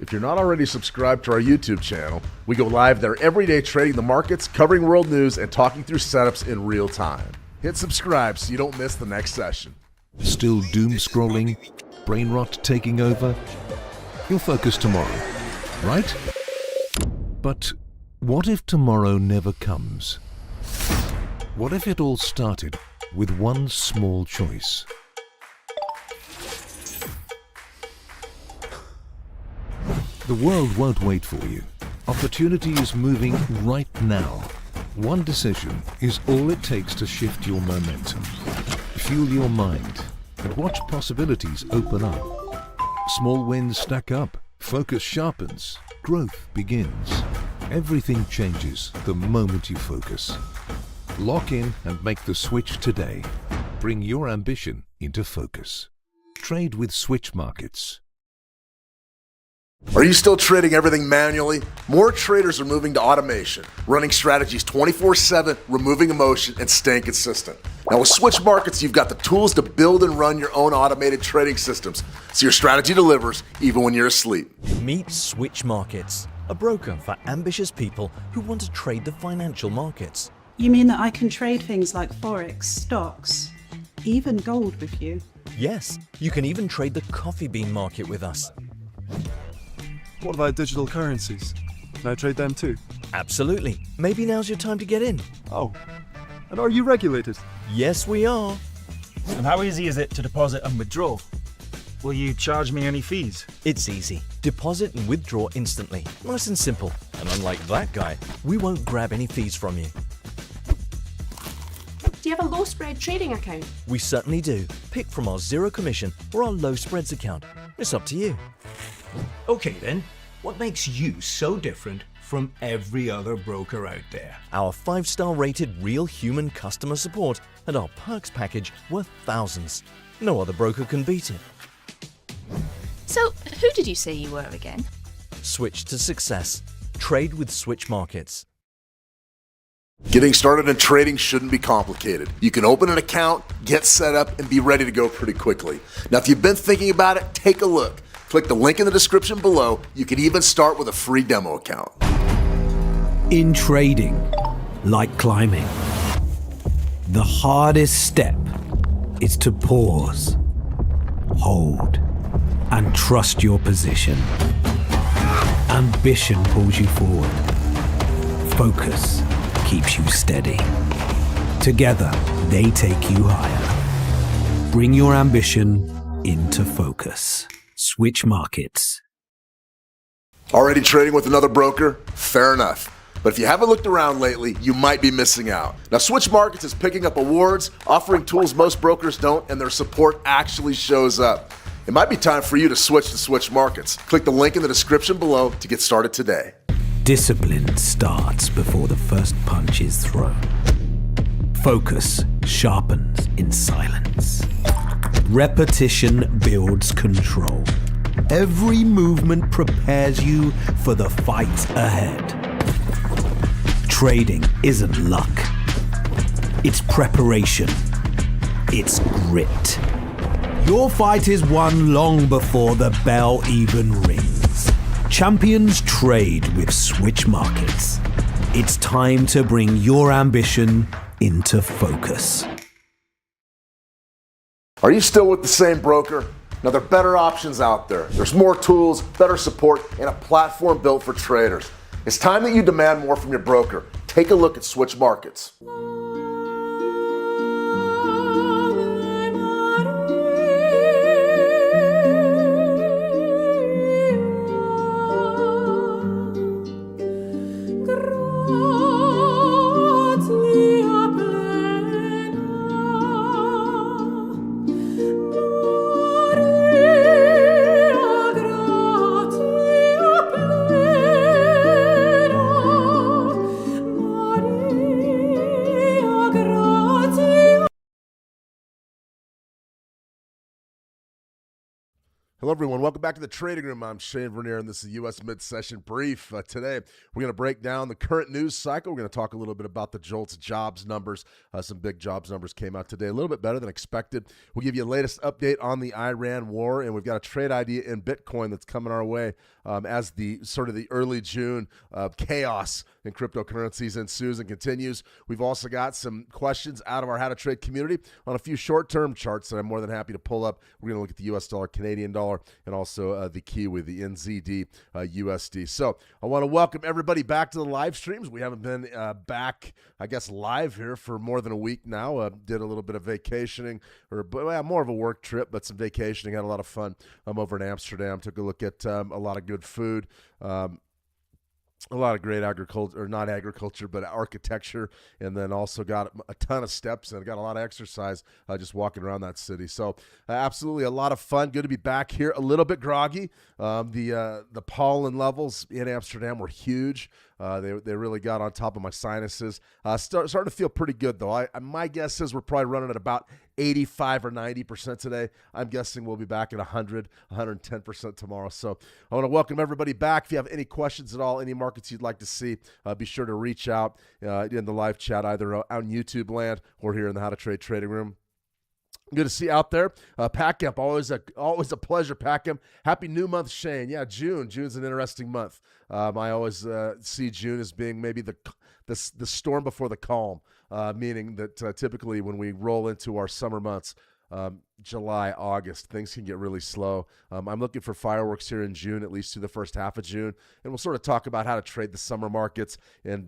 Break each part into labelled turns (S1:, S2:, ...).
S1: If you're not already subscribed to our YouTube channel, we go live there every day trading the markets, covering world news, and talking through setups in real time. Hit subscribe so you don't miss the next session.
S2: Still doom scrolling? Brain rot taking over? You'll focus tomorrow, right? But what if tomorrow never comes? What if it all started with one small choice? The world won't wait for you. Opportunity is moving right now. One decision is all it takes to shift your momentum. Fuel your mind and watch possibilities open up. Small wins stack up, focus sharpens, growth begins. Everything changes the moment you focus. Lock in and make the switch today. Bring your ambition into focus. Trade with Switch Markets.
S1: Are you still trading everything manually? More traders are moving to automation, running strategies 24/7, removing emotion, and staying consistent. Now with Switch Markets, you've got the tools to build and run your own automated trading systems, so your strategy delivers even when you're asleep.
S3: Meet Switch Markets, a broker for ambitious people who want to trade the financial markets.
S4: You mean that I can trade things like Forex, stocks, even gold with you?
S3: Yes, you can even trade the coffee bean market with us.
S5: What about digital currencies? Can I trade them too?
S3: Absolutely. Maybe now's your time to get in.
S5: Oh, and are you regulated?
S3: Yes, we are.
S6: And how easy is it to deposit and withdraw? Will you charge me any fees?
S3: It's easy. Deposit and withdraw instantly. Nice and simple. And unlike that guy, we won't grab any fees from you.
S7: Do you have a low spread trading account?
S3: We certainly do. Pick from our zero commission or our low spreads account. It's up to you.
S8: Okay then, what makes you so different from every other broker out there?
S3: Our 5-star rated real human customer support and our perks package worth thousands. No other broker can beat it.
S7: So, who did you say you were again?
S3: Switch to success. Trade with Switch Markets.
S1: Getting started in trading shouldn't be complicated. You can open an account, get set up, and be ready to go pretty quickly. Now, if you've been thinking about it, take a look. Click the link in the description below. You can even start with a free demo account.
S9: In trading, like climbing, the hardest step is to pause, hold, and trust your position. Ambition pulls you forward. Focus keeps you steady. Together, they take you higher. Bring your ambition into focus. Switch Markets.
S1: Already trading with another broker? Fair enough. But if you haven't looked around lately, you might be missing out. Now, Switch Markets is picking up awards, offering tools most brokers don't, and their support actually shows up. It might be time for you to switch to Switch Markets. Click the link in the description below to get started today.
S9: Discipline starts before the first punch is thrown. Focus sharpens in silence. Repetition builds control. Every movement prepares you for the fight ahead. Trading isn't luck. It's preparation. It's grit. Your fight is won long before the bell even rings. Champions trade with Switch Markets. It's time to bring your ambition into focus.
S1: Are you still with the same broker? Now, there are better options out there. There's more tools, better support, and a platform built for traders. It's time that you demand more from your broker. Take a look at Switch Markets. Hello everyone, welcome back to the Trading Room. I'm Shane Vernier, and this is U.S. Mid-Session Brief. Today, we're going to break down the current news cycle. We're going to talk a little bit about the JOLTS jobs numbers. Some big jobs numbers came out today, a little bit better than expected. We'll give you a latest update on the Iran war, and we've got a trade idea in Bitcoin that's coming our way as the sort of the early June chaos in cryptocurrencies ensues and continues. We've also got some questions out of our How to Trade community on a few short-term charts that I'm more than happy to pull up. We're going to look at the U.S. dollar, Canadian dollar, and also the Kiwi, the NZD, USD. So I want to welcome everybody back to the live streams. We haven't been back, I guess, live here for more than a week now. Did a little bit of vacationing, or more of a work trip, but some vacationing. Had a lot of fun. I'm over in Amsterdam. Took a look at a lot of good food. A lot of great agriculture, or not agriculture, but architecture, and then also got a ton of steps and got a lot of exercise just walking around that city. So absolutely a lot of fun. Good to be back here. A little bit groggy. The pollen levels in Amsterdam were huge. They really got on top of my sinuses. Starting to feel pretty good, though. My guess is we're probably running at about 85 or 90% today. I'm guessing we'll be back at 100, 110% tomorrow. So I want to welcome everybody back. If you have any questions at all, any markets you'd like to see, be sure to reach out in the live chat, either on YouTube land or here in the How to Trade Trading Room. Good to see you out there. Packamp, always a pleasure, Packamp. Happy new month, Shane. Yeah, June. June's an interesting month. I always see June as being maybe the storm before the calm, meaning that typically when we roll into our summer months, July, August, things can get really slow. I'm looking for fireworks here in June, at least through the first half of June. And we'll sort of talk about how to trade the summer markets and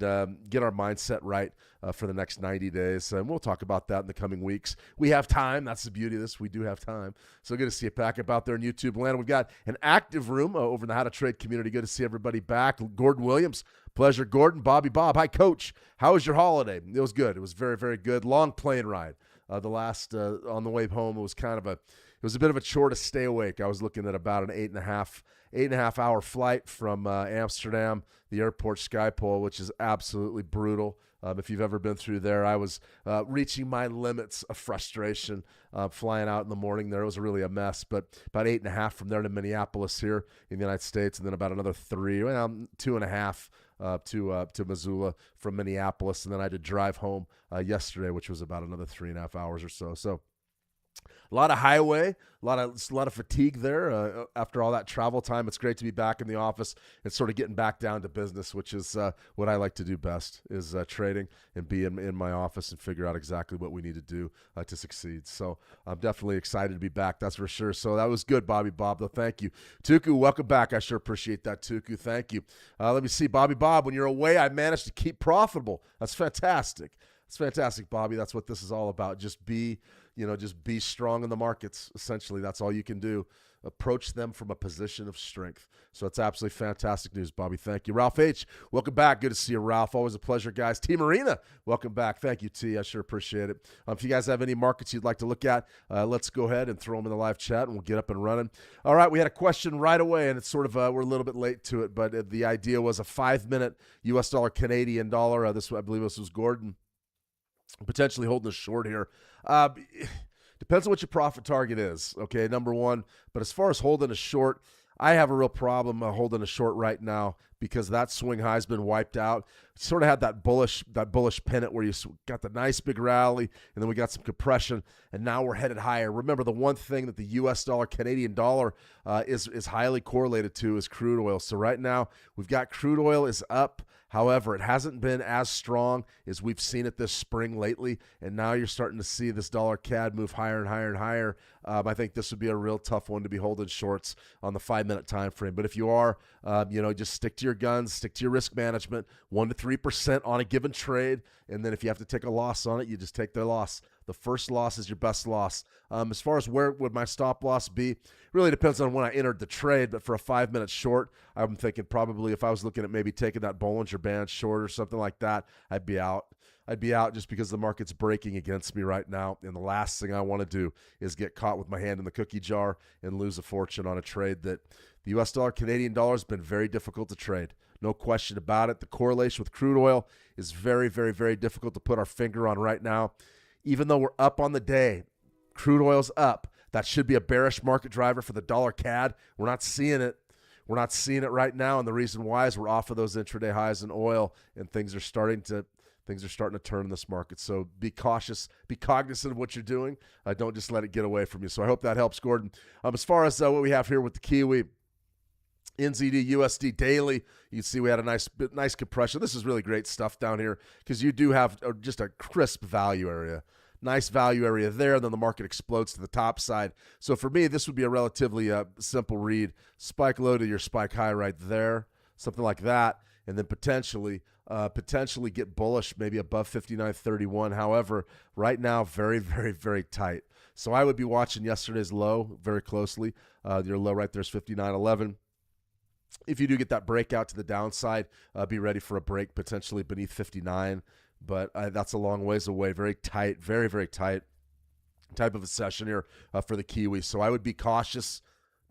S1: get our mindset right for the next 90 days. And we'll talk about that in the coming weeks. We have time. That's the beauty of this. We do have time. So good to see you back up out there in YouTube land. We've got an active room over in the How to Trade community. Good to see everybody back. Gordon Williams. Pleasure, Gordon. Bobby Bob. Hi, Coach. How was your holiday? It was good. It was very, very good. Long plane ride. The last on the way home, it was a bit of a chore to stay awake. I was looking at about an 8.5 hour flight from Amsterdam, the airport Schiphol, which is absolutely brutal. If you've ever been through there, I was reaching my limits of frustration flying out in the morning there. It was really a mess, but about 8.5 from there to Minneapolis here in the United States, and then about another 2.5 to Missoula from Minneapolis, and then I had to drive home yesterday, which was about another 3.5 hours or so. So a lot of highway, a lot of fatigue there after all that travel time. It's great to be back in the office and sort of getting back down to business, which is what I like to do best, is trading and be in my office and figure out exactly what we need to do to succeed. So I'm definitely excited to be back, that's for sure. So that was good, Bobby Bob, though. Thank you. Tuku, welcome back. I sure appreciate that, Tuku. Thank you. Let me see, Bobby Bob, when you're away, I managed to keep profitable. That's fantastic. It's fantastic, Bobby. That's what this is all about. Just be strong in the markets. Essentially, that's all you can do. Approach them from a position of strength. So it's absolutely fantastic news, Bobby. Thank you. Ralph H., welcome back. Good to see you, Ralph. Always a pleasure, guys. T. Marina, welcome back. Thank you, T. I sure appreciate it. If you guys have any markets you'd like to look at, let's go ahead and throw them in the live chat, and we'll get up and running. All right, we had a question right away, and it's sort of we're a little bit late to it, but the idea was a 5-minute U.S. dollar, Canadian dollar. I believe this was Gordon. Potentially holding a short here. Depends on what your profit target is, okay, number one. But as far as holding a short, I have a real problem holding a short right now because that swing high has been wiped out. Sort of had that bullish pennant where you got the nice big rally, and then we got some compression, and now we're headed higher. Remember, the one thing that the U.S. dollar, Canadian dollar is highly correlated to is crude oil. So right now we've got crude oil is up. However, it hasn't been as strong as we've seen it this spring lately, and now you're starting to see this dollar CAD move higher and higher and higher. I think this would be a real tough one to be holding shorts on the 5-minute time frame. But if you are, just stick to your guns, stick to your risk management, 1% to 3% on a given trade, and then if you have to take a loss on it, you just take the loss. The first loss is your best loss. As far as where would my stop loss be, really depends on when I entered the trade, but for a 5-minute short, I'm thinking probably if I was looking at maybe taking that Bollinger Band short or something like that, I'd be out. I'd be out just because the market's breaking against me right now, and the last thing I want to do is get caught with my hand in the cookie jar and lose a fortune on a trade that the U.S. dollar, Canadian dollar has been very difficult to trade. No question about it. The correlation with crude oil is very, very, very difficult to put our finger on right now. Even though we're up on the day, crude oil's up. That should be a bearish market driver for the dollar CAD. We're not seeing it. We're not seeing it right now, and the reason why is we're off of those intraday highs in oil, and things are starting to turn in this market. So be cautious, be cognizant of what you're doing. Don't just let it get away from you. So I hope that helps, Gordon. As far as what we have here with the Kiwi, NZD USD daily, you can see we had a nice compression. This is really great stuff down here because you do have just a crisp value area. Nice value area there, and then the market explodes to the top side. So for me, this would be a relatively simple read. Spike low to your spike high right there, something like that, and then potentially get bullish, maybe above 59.31. However, right now, very, very, very tight. So I would be watching yesterday's low very closely. Your low right there is 59.11. If you do get that breakout to the downside, be ready for a break potentially beneath 59. But that's a long ways away. Very tight, very, very tight type of a session here for the Kiwi. So I would be cautious.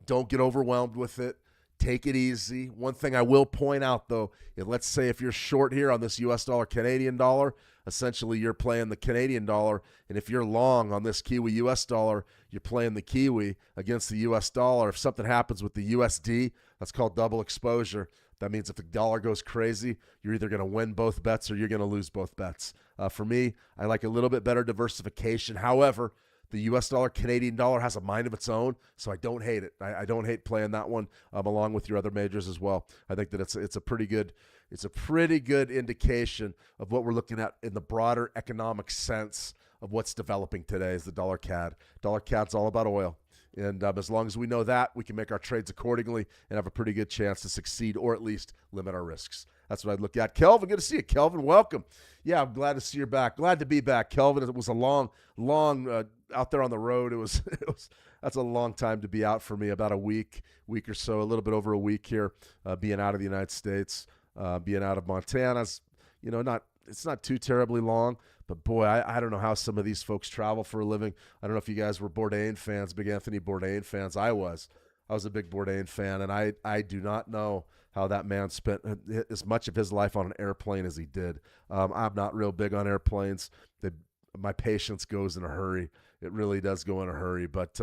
S1: Don't get overwhelmed with it. Take it easy. One thing I will point out, though, is let's say if you're short here on this U.S. dollar, Canadian dollar, essentially you're playing the Canadian dollar. And if you're long on this Kiwi U.S. dollar, you're playing the Kiwi against the U.S. dollar. If something happens with the USD, that's called double exposure. That means if the dollar goes crazy, you're either going to win both bets or you're going to lose both bets. For me, I like a little bit better diversification. However, the U.S. dollar, Canadian dollar has a mind of its own, so I don't hate it. I don't hate playing that one along with your other majors as well. I think that it's a pretty good indication of what we're looking at in the broader economic sense of what's developing today is the dollar CAD. Dollar CAD's all about oil. And as long as we know that, we can make our trades accordingly and have a pretty good chance to succeed or at least limit our risks. That's what I'd look at. Kelvin, good to see you. Kelvin, welcome. Yeah, I'm glad to see you back. Glad to be back, Kelvin. It was a long out there on the road. That's a long time to be out for me, about a week or so, a little bit over a week here, being out of the United States, being out of Montana's, it's not too terribly long, but boy, I don't know how some of these folks travel for a living. I don't know if you guys were Bourdain fans, big Anthony Bourdain fans. I was a big Bourdain fan, and I do not know how that man spent as much of his life on an airplane as he did. I'm not real big on airplanes. My patience goes in a hurry. It really does go in a hurry. But,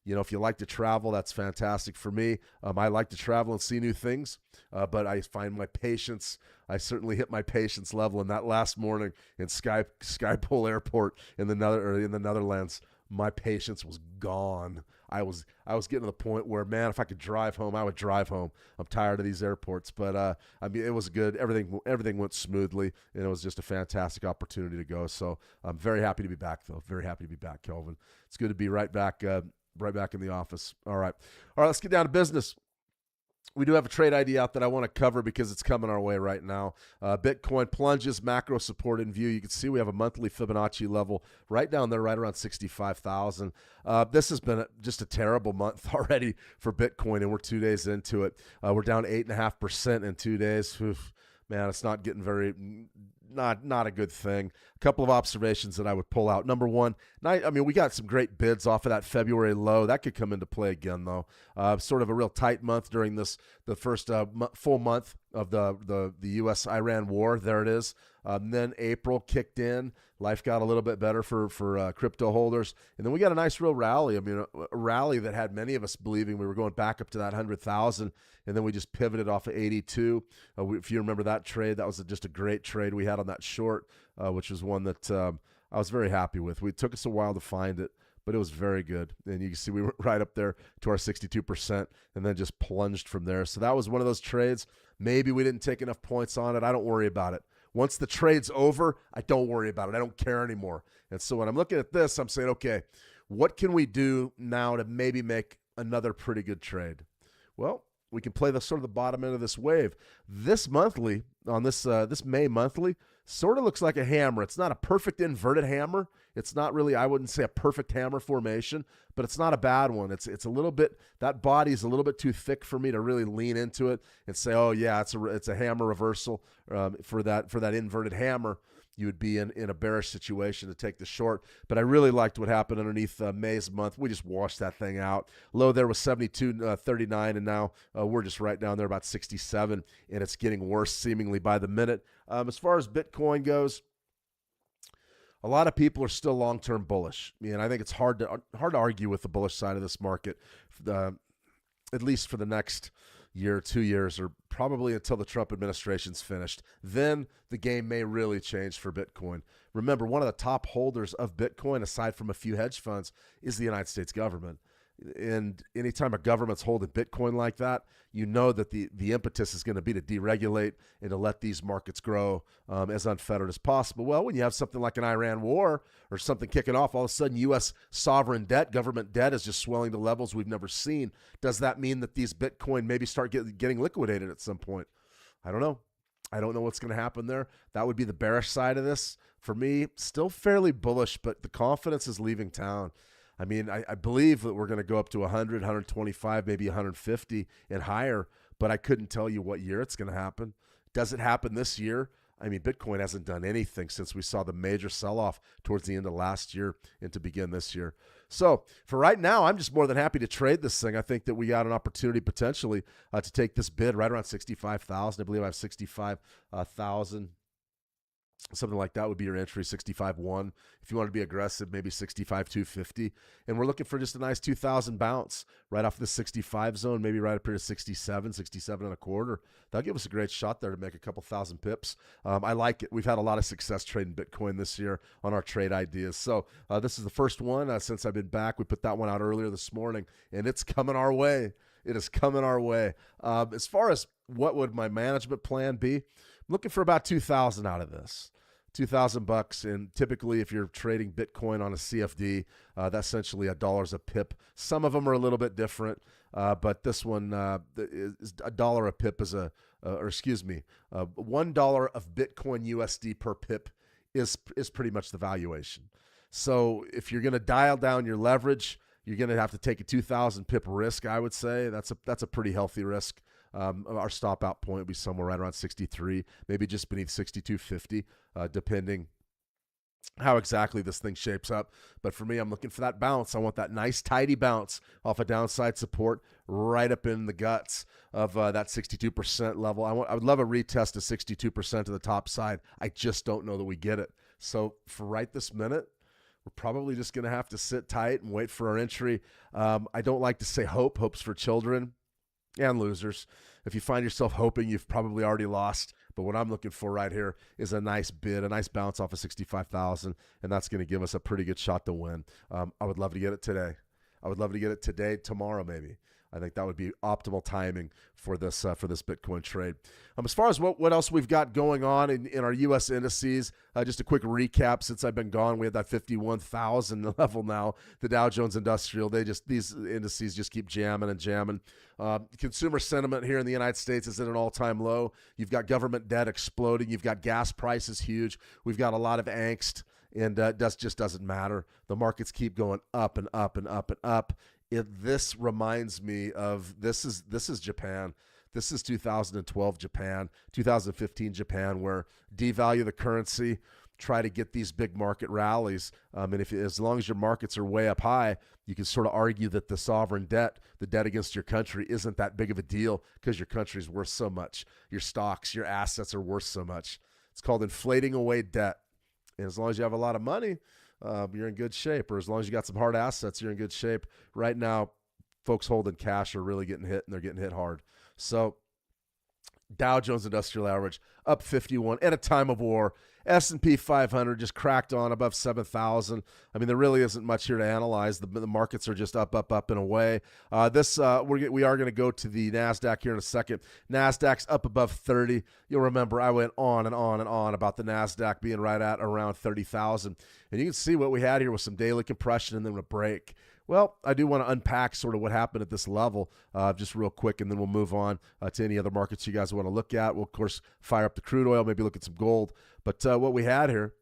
S1: if you like to travel, that's fantastic for me. I like to travel and see new things, but I find my patience. I certainly hit my patience level in that last morning in Schiphol Airport in the Netherlands. My patience was gone. I was getting to the point where, man, if I could drive home, I would drive home. I'm tired of these airports, but it was good. Everything went smoothly, and it was just a fantastic opportunity to go. So I'm very happy to be back, though. Very happy to be back, Kelvin. It's good to be right back in the office. All right, let's get down to business. We do have a trade idea out that I want to cover because it's coming our way right now. Bitcoin plunges, macro support in view. You can see we have a monthly Fibonacci level right down there, right around 65,000. This has been just a terrible month already for Bitcoin, and we're 2 days into it. We're down 8.5% in 2 days. Oof, man, it's not getting not a good thing. A couple of observations that I would pull out. Number one, we got some great bids off of that February low. That could come into play again, though. Sort of a real tight month during the first full month of the U.S.-Iran war. There it is. Then April kicked in. Life got a little bit better for crypto holders. And then we got a nice real rally. A rally that had many of us believing we were going back up to that 100,000. And then we just pivoted off of 82. If you remember that trade, that was just a great trade we had on that short, which was one that I was very happy with. It took us a while to find it, but it was very good. And you can see we went right up there to our 62% and then just plunged from there. So that was one of those trades. Maybe we didn't take enough points on it. I don't worry about it. Once the trade's over, I don't worry about it. I don't care anymore. And so when I'm looking at this, I'm saying, okay, what can we do now to maybe make another pretty good trade? Well, we can play the bottom end of this wave. This monthly, on this May monthly, sort of looks like a hammer. It's not a perfect inverted hammer. It's not really, I wouldn't say a perfect hammer formation, but it's not a bad one. It's a little bit, that body's a little bit too thick for me to really lean into it and say, oh yeah, it's a hammer reversal. For that inverted hammer, you would be in a bearish situation to take the short. But I really liked what happened underneath May's month. We just washed that thing out. Low there was 72.39, and now we're just right down there about 67, and it's getting worse seemingly by the minute. As far as Bitcoin goes, a lot of people are still long-term bullish. And I think it's hard to argue with the bullish side of this market, at least for the next year, 2 years, or probably until the Trump administration's finished. Then the game may really change for Bitcoin. Remember, one of the top holders of Bitcoin, aside from a few hedge funds, is the United States government. And anytime a government's holding Bitcoin like that, you know that the impetus is going to be to deregulate and to let these markets grow as unfettered as possible. Well, when you have something like an Iran war or something kicking off, all of a sudden U.S. sovereign debt, government debt is just swelling to levels we've never seen. Does that mean that these Bitcoin maybe start getting liquidated at some point? I don't know. I don't know what's going to happen there. That would be the bearish side of this. For me, still fairly bullish, but the confidence is leaving town. I mean, I believe that we're going to go up to 100, 125, maybe 150 and higher, but I couldn't tell you what year it's going to happen. Does it happen this year? I mean, Bitcoin hasn't done anything since we saw the major sell-off towards the end of last year and to begin this year. So for right now, I'm just more than happy to trade this thing. I think that we got an opportunity potentially to take this bid right around 65,000. I believe I have 65,000. Something like that would be your entry, 65.1. If you want to be aggressive, maybe 65.250. And we're looking for just a nice 2,000 bounce right off the 65 zone, maybe right up here to 67, 67 and a quarter. That'll give us a great shot there to make a couple thousand pips. I like it. We've had a lot of success trading Bitcoin this year on our trade ideas. So this is the first one since I've been back. We put that one out earlier this morning, and it's coming our way. It is coming our way. As far as what would my management plan be, I'm looking for about 2,000 out of this. $2,000, and typically if you're trading Bitcoin on a CFD, that's essentially $1 a pip. Some of them are a little bit different, but this one is $1 a pip is $1 of Bitcoin USD per pip is pretty much the valuation. So if you're going to dial down your leverage, you're going to have to take a 2,000 pip risk. I would say that's a pretty healthy risk. Our stop out point would be somewhere right around 63, maybe just beneath 62.50, depending how exactly this thing shapes up. But for me, I'm looking for that bounce. I want that nice tidy bounce off a downside support right up in the guts of that 62% level. I would love a retest of 62% to the top side. I just don't know that we get it. So for right this minute, we're probably just going to have to sit tight and wait for our entry. I don't like to say hope. Hope's for children and losers. If you find yourself hoping, you've probably already lost. But what I'm looking for right here is a nice bid, a nice bounce off of 65,000, and that's going to give us a pretty good shot to win. I would love to get it today. I would love to get it today, tomorrow maybe. I think that would be optimal timing for this Bitcoin trade. As far as what else we've got going on in our U.S. indices, just a quick recap. Since I've been gone, we had that 51,000 level now. The Dow Jones Industrial, these indices just keep jamming and jamming. Consumer sentiment here in the United States is at an all-time low. You've got government debt exploding. You've got gas prices huge. We've got a lot of angst, and just doesn't matter. The markets keep going up and up and up and up. This reminds me of this is Japan. This is 2012 Japan, 2015 Japan, where devalue the currency, try to get these big market rallies. And as long as your markets are way up high, you can sort of argue that the sovereign debt, the debt against your country, isn't that big of a deal because your country's worth so much. Your stocks, your assets are worth so much. It's called inflating away debt. And as long as you have a lot of money, you're in good shape. Or as long as you got some hard assets, you're in good shape. Right now, folks holding cash are really getting hit, and they're getting hit hard. So Dow Jones Industrial Average up 51 at a time of war. S&P 500 just cracked on above 7,000. I mean, there really isn't much here to analyze. The markets are just up and away. We are going to go to the NASDAQ here in a second. NASDAQ's up above 30. You'll remember I went on and on and on about the NASDAQ being right at around 30,000. And you can see what we had here was some daily compression and then a break. Well, I do want to unpack sort of what happened at this level just real quick, and then we'll move on to any other markets you guys want to look at. We'll, of course, fire up the crude oil, maybe look at some gold. But what we had here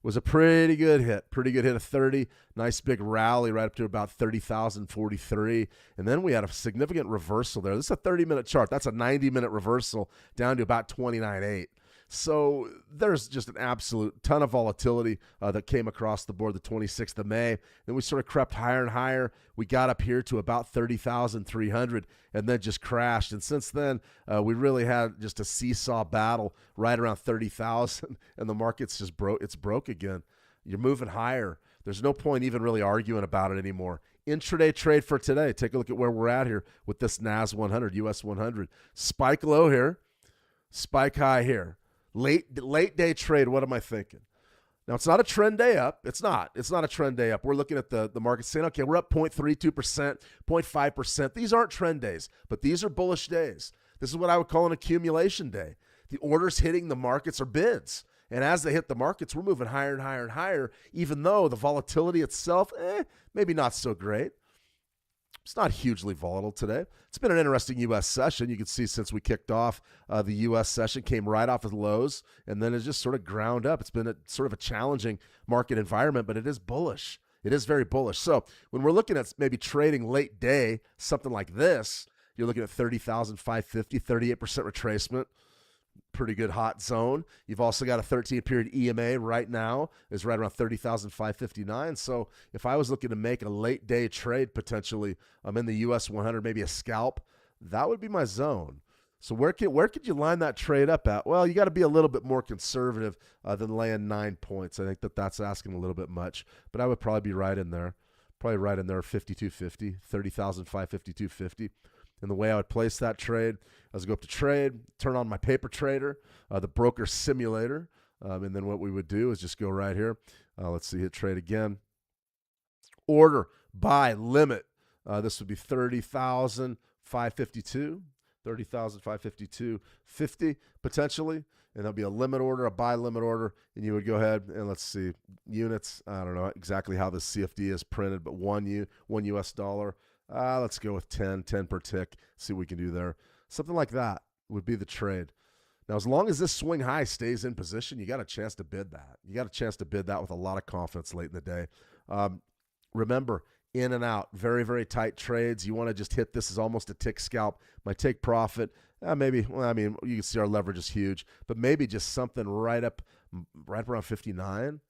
S1: was a pretty good hit of 30. Nice big rally right up to about 30,043. And then we had a significant reversal there. This is a 30-minute chart. That's a 90-minute reversal down to about 29.8. So there's just an absolute ton of volatility that came across the board the 26th of May. Then we sort of crept higher and higher. We got up here to about 30,300 and then just crashed. And since then, we really had just a seesaw battle right around 30,000, and the market's just broke. It's broke again. You're moving higher. There's no point even really arguing about it anymore. Intraday trade for today. Take a look at where we're at here with this NAS 100, US 100. Spike low here, spike high here. Late day trade, what am I thinking? Now, it's not a trend day up. It's not a trend day up. We're looking at the market saying, okay, we're up 0.32%, 0.5%. These aren't trend days, but these are bullish days. This is what I would call an accumulation day. The orders hitting the markets are bids. And as they hit the markets, we're moving higher and higher and higher, even though the volatility itself, maybe not so great. It's not hugely volatile today. It's been an interesting U.S. session. You can see since we kicked off, the U.S. session came right off of lows, and then it just sort of ground up. It's been sort of a challenging market environment, but it is bullish. It is very bullish. So when we're looking at maybe trading late day, something like this, you're looking at 30,550, 38% retracement. Pretty good hot zone. You've also got a 13-period EMA right now is right around 30,559. So if I was looking to make a late day trade potentially, I'm in the US 100, maybe a scalp, that would be my zone. So where could you line that trade up at? Well, you got to be a little bit more conservative than laying 9 points. I think that's asking a little bit much, but I would probably be right in there. Probably right in there, 52.50, 30,552.50. And the way I would place that trade, I was go up to trade, turn on my paper trader, the broker simulator, and then what we would do is just go right here. Let's see, hit trade again. Order, buy, limit. This would be 30,552, 30,552.50 potentially. And there'll be a limit order, a buy limit order, and you would go ahead and let's see, units. I don't know exactly how the CFD is printed, but one US dollar. Let's go with 10 per tick, see what we can do there. Something like that would be the trade. Now, as long as this swing high stays in position, you got a chance to bid that. You got a chance to bid that with a lot of confidence late in the day. Remember, in and out, very, very tight trades. You want to just hit this as almost a tick scalp. My take profit, maybe, well, I mean, you can see our leverage is huge, but maybe just something right around 59,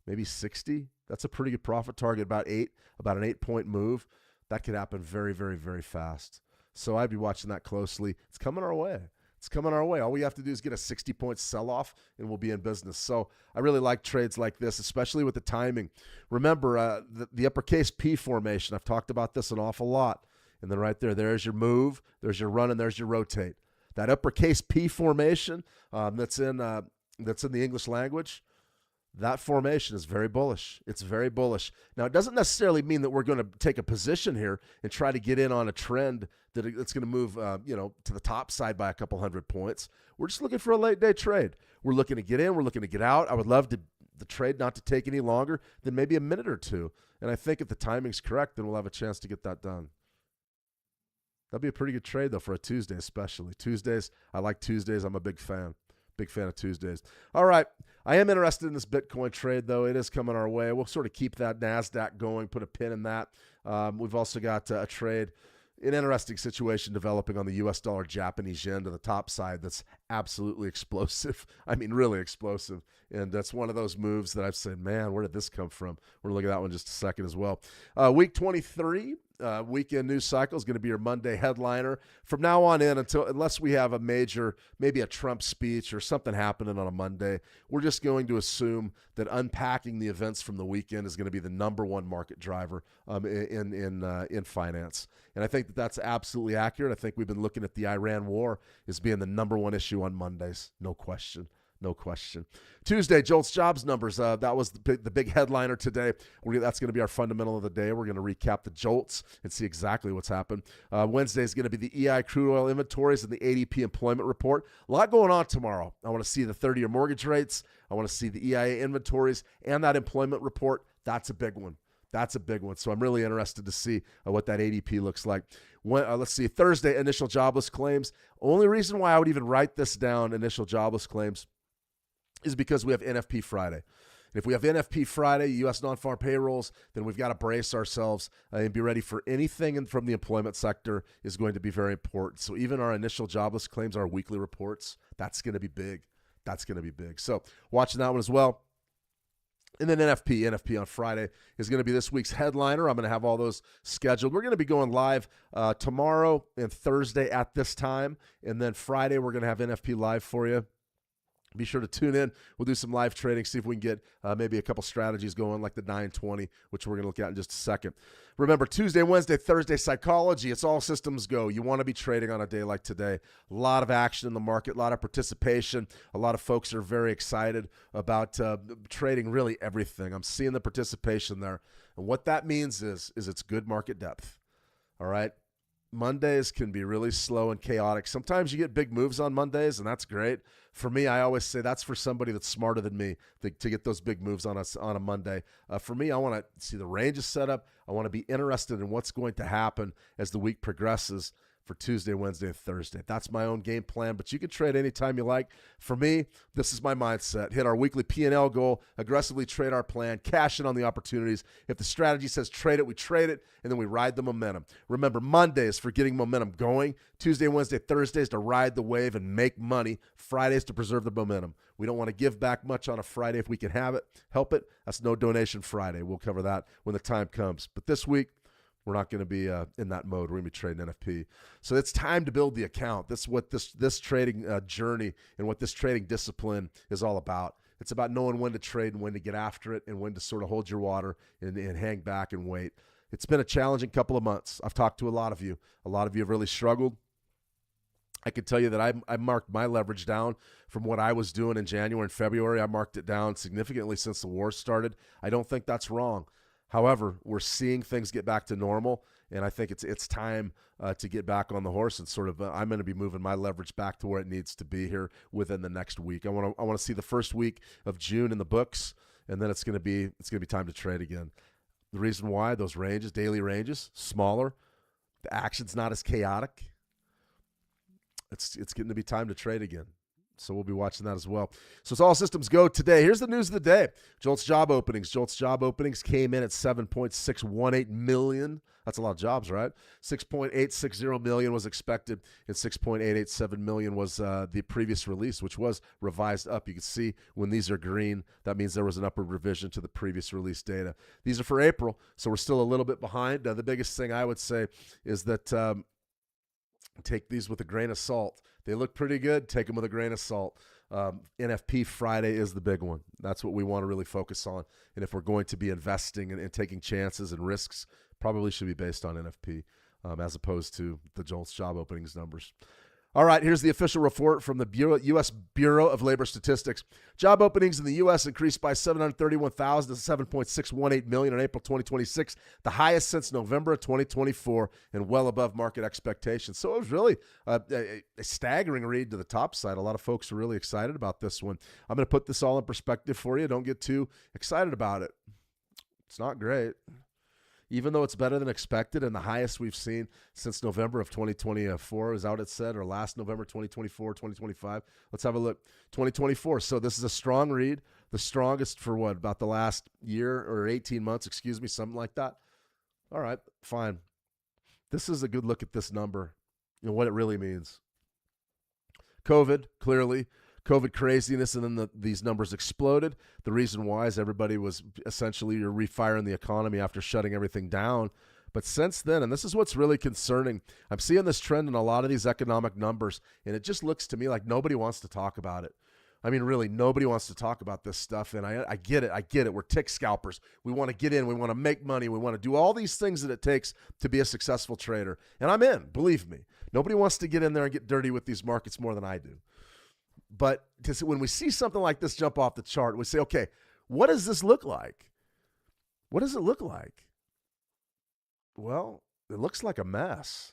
S1: maybe 60. That's a pretty good profit target, about an 8-point move. That could happen very, very, very fast. So I'd be watching that closely. It's coming our way. It's coming our way. All we have to do is get a 60-point sell-off, and we'll be in business. So I really like trades like this, especially with the timing. Remember, the uppercase P formation. I've talked about this an awful lot. And then right there, there's your move, there's your run, and there's your rotate. That uppercase P formation that's in the English language, that formation is very bullish. It's very bullish. Now, it doesn't necessarily mean that we're going to take a position here and try to get in on a trend that it's going to move, to the top side by a couple hundred points. We're just looking for a late day trade. We're looking to get in. We're looking to get out. I would love the trade not to take any longer than maybe a minute or two. And I think if the timing's correct, then we'll have a chance to get that done. That'd be a pretty good trade, though, for a Tuesday especially. Tuesdays, I like Tuesdays. I'm a big fan. Big fan of Tuesdays. All right. I am interested in this Bitcoin trade, though. It is coming our way. We'll sort of keep that NASDAQ going, put a pin in that. We've also got a trade, an interesting situation developing on the U.S. dollar Japanese yen to the top side that's absolutely explosive. I mean, really explosive. And that's one of those moves that I've said, man, where did this come from? We're going to look at that one in just a second as well. Week 23. Weekend news cycle is going to be your Monday headliner. From now on in, unless we have a major, maybe a Trump speech or something happening on a Monday, we're just going to assume that unpacking the events from the weekend is going to be the number one market driver in finance. And I think that that's absolutely accurate. I think we've been looking at the Iran war as being the number one issue on Mondays. No question. No question. Tuesday, JOLTS jobs numbers. That was the big headliner today. That's going to be our fundamental of the day. We're going to recap the JOLTS and see exactly what's happened. Wednesday is going to be the EI crude oil inventories and the ADP employment report. A lot going on tomorrow. I want to see the 30-year mortgage rates. I want to see the EIA inventories and that employment report. That's a big one. That's a big one. So I'm really interested to see what that ADP looks like. Let's see, Thursday, initial jobless claims. Only reason why I would even write this down, initial jobless claims, is because we have NFP Friday. If we have NFP Friday, U.S. non-farm payrolls, then we've got to brace ourselves and be ready for anything from the employment sector is going to be very important. So even our initial jobless claims, our weekly reports, that's going to be big. That's going to be big. So watching that one as well. And then NFP on Friday is going to be this week's headliner. I'm going to have all those scheduled. We're going to be going live tomorrow and Thursday at this time. And then Friday, we're going to have NFP live for you. Be sure to tune in. We'll do some live trading, see if we can get maybe a couple strategies going like the 920, which we're going to look at in just a second. Remember, Tuesday, Wednesday, Thursday, psychology. It's all systems go. You want to be trading on a day like today. A lot of action in the market, a lot of participation. A lot of folks are very excited about trading really everything. I'm seeing the participation there. And what that means is it's good market depth. All right? Mondays can be really slow and chaotic. Sometimes you get big moves on Mondays, and that's great. For me, I always say that's for somebody that's smarter than me to get those big moves on a Monday. For me, I want to see the ranges set up. I want to be interested in what's going to happen as the week progresses for Tuesday, Wednesday, and Thursday. That's my own game plan, but you can trade anytime you like. For me, this is my mindset. Hit our weekly P&L goal, aggressively trade our plan, cash in on the opportunities. If the strategy says trade it, we trade it, and then we ride the momentum. Remember, Mondays for getting momentum going. Tuesday, Wednesday, Thursdays to ride the wave and make money. Fridays to preserve the momentum. We don't want to give back much on a Friday if we can help it. That's no donation Friday. We'll cover that when the time comes. But this week, we're not going to be in that mode. We're going to be trading NFP. So it's time to build the account. That's what this trading journey and what this trading discipline is all about. It's about knowing when to trade and when to get after it and when to sort of hold your water and hang back and wait. It's been a challenging couple of months. I've talked to a lot of you. A lot of you have really struggled. I can tell you that I marked my leverage down from what I was doing in January and February. I marked it down significantly since the war started. I don't think that's wrong. However, we're seeing things get back to normal, and I think it's time to get back on the horse and sort of I'm going to be moving my leverage back to where it needs to be here within the next week. I want to see the first week of June in the books, and then it's going to be time to trade again. The reason why, those ranges, daily ranges, smaller, the action's not as chaotic. It's getting to be time to trade again. So we'll be watching that as well. So it's all systems go today. Here's the news of the day. JOLTS job openings. JOLTS job openings came in at 7.618 million. That's a lot of jobs, right? 6.860 million was expected, and 6.887 million was the previous release, which was revised up. You can see when these are green, that means there was an upward revision to the previous release data. These are for April, so we're still a little bit behind. The biggest thing I would say is that take these with a grain of salt. They look pretty good. Take them with a grain of salt. NFP Friday is the big one. That's what we want to really focus on. And if we're going to be investing and taking chances and risks, probably should be based on NFP as opposed to the JOLTS job openings numbers. All right, here's the official report from the U.S. Bureau of Labor Statistics. Job openings in the U.S. increased by 731,000 to 7.618 million in April 2026, the highest since November of 2024, and well above market expectations. So it was really a staggering read to the top side. A lot of folks are really excited about this one. I'm going to put this all in perspective for you. Don't get too excited about it. It's not great. Even though it's better than expected and the highest we've seen since November of 2024 is out, it said, or last November 2024, 2025. Let's have a look. 2024. So this is a strong read, the strongest for what, about the last year or 18 months, excuse me, something like that. All right, fine. This is a good look at this number and what it really means. COVID, clearly. COVID craziness, and then these numbers exploded. The reason why is everybody was essentially refiring the economy after shutting everything down. But since then, and this is what's really concerning, I'm seeing this trend in a lot of these economic numbers, and it just looks to me like nobody wants to talk about it. I mean, really, nobody wants to talk about this stuff, and I get it. We're tick scalpers. We want to get in. We want to make money. We want to do all these things that it takes to be a successful trader, and I'm in, believe me. Nobody wants to get in there and get dirty with these markets more than I do. But when we see something like this jump off the chart, we say, okay, what does this look like? What does it look like? Well, it looks like a mess.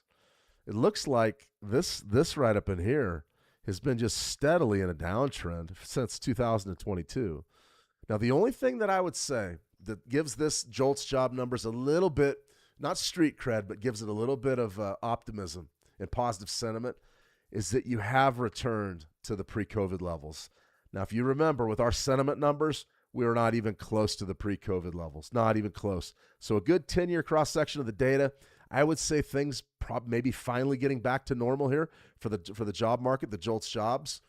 S1: It looks like this right up in here has been just steadily in a downtrend since 2022. Now, the only thing that I would say that gives this JOLTS job numbers a little bit, not street cred, but gives it a little bit of optimism and positive sentiment is that you have returned to the pre-COVID levels. Now, if you remember, with our sentiment numbers, we were not even close to the pre-COVID levels, not even close. So a good 10-year cross-section of the data, I would say things maybe finally getting back to normal here for the job market, the JOLTS jobs.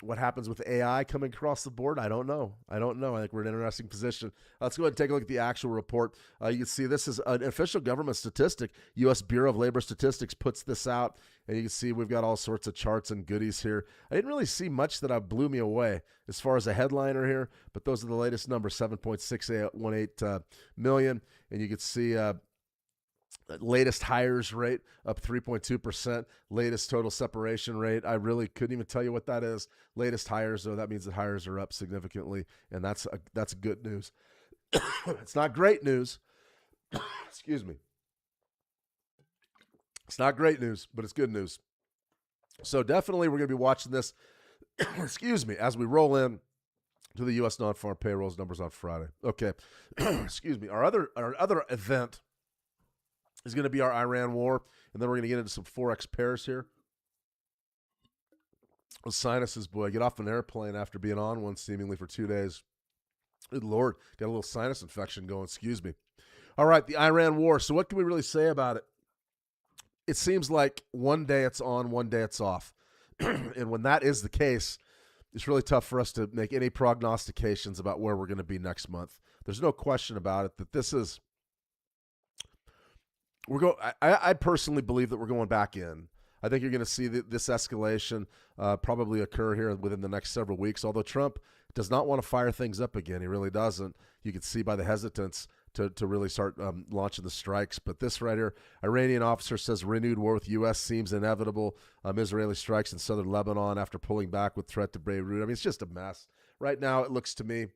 S1: What happens with AI coming across the board? I don't know. I think we're in an interesting position. Let's go ahead and take a look at the actual report. You can see this is an official government statistic. U.S. Bureau of Labor Statistics puts this out, And you can see we've got all sorts of charts and goodies here. I didn't really see much that blew me away as far as a headliner here, but those are the latest numbers, 7.618 million. And you can see latest hires rate up 3.2%. Latest total separation rate, I really couldn't even tell you what that is. Latest hires, though, that means that hires are up significantly, and that's good news. It's not great news. Excuse me. It's not great news, but it's good news. So definitely we're going to be watching this, excuse me, as we roll in to the U.S. non-farm payrolls numbers on Friday. Okay, excuse me. Our other event is going to be our Iran war, and then we're going to get into some Forex pairs here. Well, sinuses, boy, get off an airplane after being on one seemingly for 2 days. Good Lord, got a little sinus infection going, excuse me. All right, the Iran war. So what can we really say about it? It seems like one day it's on, one day it's off. And when that is the case, it's really tough for us to make any prognostications about where we're going to be next month. There's no question about it that this is I personally believe that we're going back in. I think you're going to see this escalation probably occur here within the next several weeks, although Trump does not want to fire things up again. He really doesn't. You can see by the hesitance to really start launching the strikes. But this right here, Iranian officer says renewed war with U.S. seems inevitable. Israeli strikes in southern Lebanon after pulling back with threat to Beirut. I mean, it's just a mess. Right now, it looks to me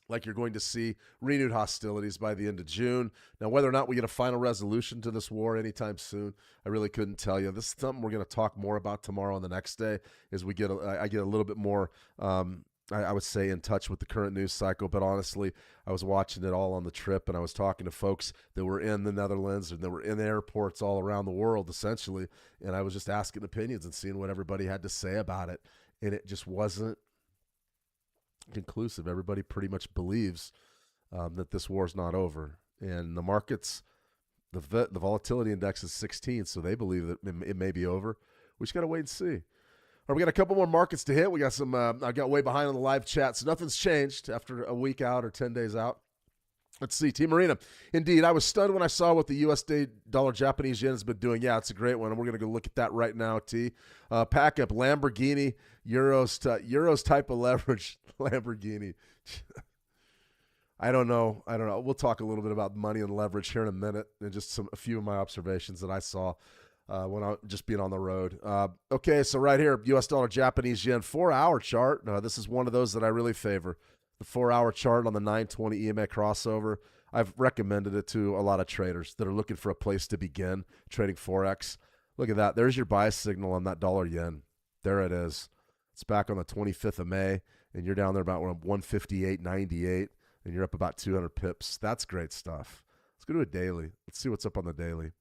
S1: like you're going to see renewed hostilities by the end of June. Now, whether or not we get a final resolution to this war anytime soon, I really couldn't tell you. This is something we're going to talk more about tomorrow and the next day as I get a little bit more, I would say, in touch with the current news cycle. But honestly, I was watching it all on the trip, and I was talking to folks that were in the Netherlands and that were in airports all around the world, essentially, and I was just asking opinions and seeing what everybody had to say about it, and it just wasn't conclusive. Everybody pretty much believes that this war is not over, and the markets, the volatility index is 16, so they believe that it may be over. We just got to wait and see. All right, we got a couple more markets to hit. We got some. I got way behind on the live chat, so nothing's changed after a week out or 10 days out. Let's see. T Marina. Indeed, I was stunned when I saw what the USD dollar Japanese yen has been doing. Yeah, it's a great one, and we're going to go look at that right now, T. Pack up Lamborghini, Euros type of leverage. Lamborghini. I don't know. We'll talk a little bit about money and leverage here in a minute, and just a few of my observations that I saw when I just being on the road. Okay, so right here, U.S. dollar Japanese yen 4-hour chart. This is one of those that I really favor. The 4-hour chart on the 920 EMA crossover. I've recommended it to a lot of traders that are looking for a place to begin trading Forex. Look at that. There's your buy signal on that dollar yen. There it is. It's back on the 25th of May, and you're down there about 158.98, and you're up about 200 pips. That's great stuff. Let's go to a daily. Let's see what's up on the daily.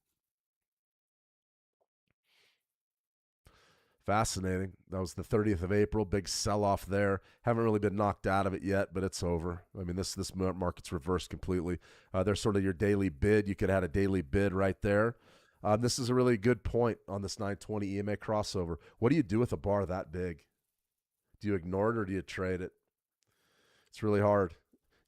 S1: Fascinating. That was the 30th of April. Big sell-off there. Haven't really been knocked out of it yet, but it's over. I mean, this market's reversed completely. There's sort of your daily bid. You could have had a daily bid right there. This is a really good point on this 920 EMA crossover. What do you do with a bar that big? Do you ignore it or do you trade it? It's really hard.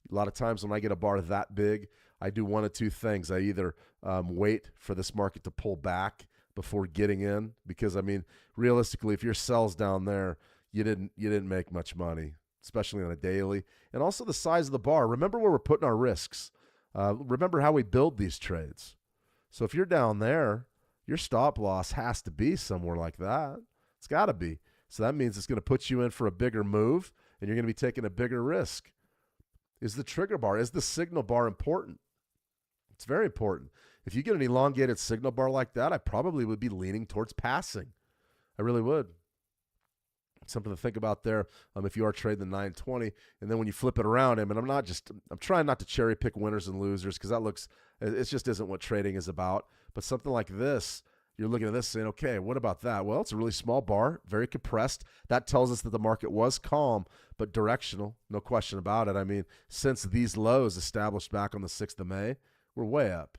S1: A lot of times when I get a bar that big, I do one of two things. I either wait for this market to pull back before getting in, because I mean, realistically, if your sell's down there, you didn't make much money, especially on a daily. And also the size of the bar. Remember where we're putting our risks. Remember how we build these trades. So if you're down there, your stop loss has to be somewhere like that. It's got to be. So that means it's going to put you in for a bigger move, and you're going to be taking a bigger risk. Is the trigger bar, is the signal bar important? It's very important. If you get an elongated signal bar like that, I probably would be leaning towards passing. I really would. Something to think about there if you are trading the 920. And then when you flip it around, I mean, I'm trying not to cherry pick winners and losers, because it just isn't what trading is about. But something like this, you're looking at this saying, okay, what about that? Well, it's a really small bar, very compressed. That tells us that the market was calm, but directional, no question about it. I mean, since these lows established back on the 6th of May, we're way up.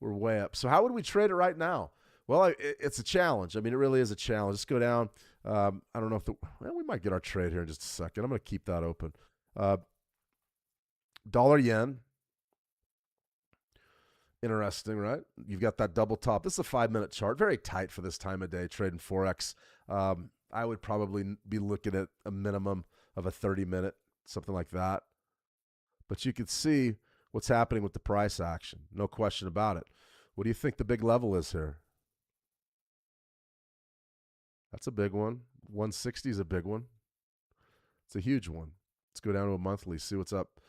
S1: We're way up. So how would we trade it right now? Well, it's a challenge. I mean, it really is a challenge. Let's go down. I don't know if we might get our trade here in just a second. I'm going to keep that open. Dollar yen. Interesting, right? You've got that double top. This is a 5-minute chart. Very tight for this time of day trading Forex. I would probably be looking at a minimum of a 30-minute, something like that. But you could see what's happening with the price action. No question about it. What do you think the big level is here? That's a big one. 160 is a big one. It's a huge one. Let's go down to a monthly, see what's up.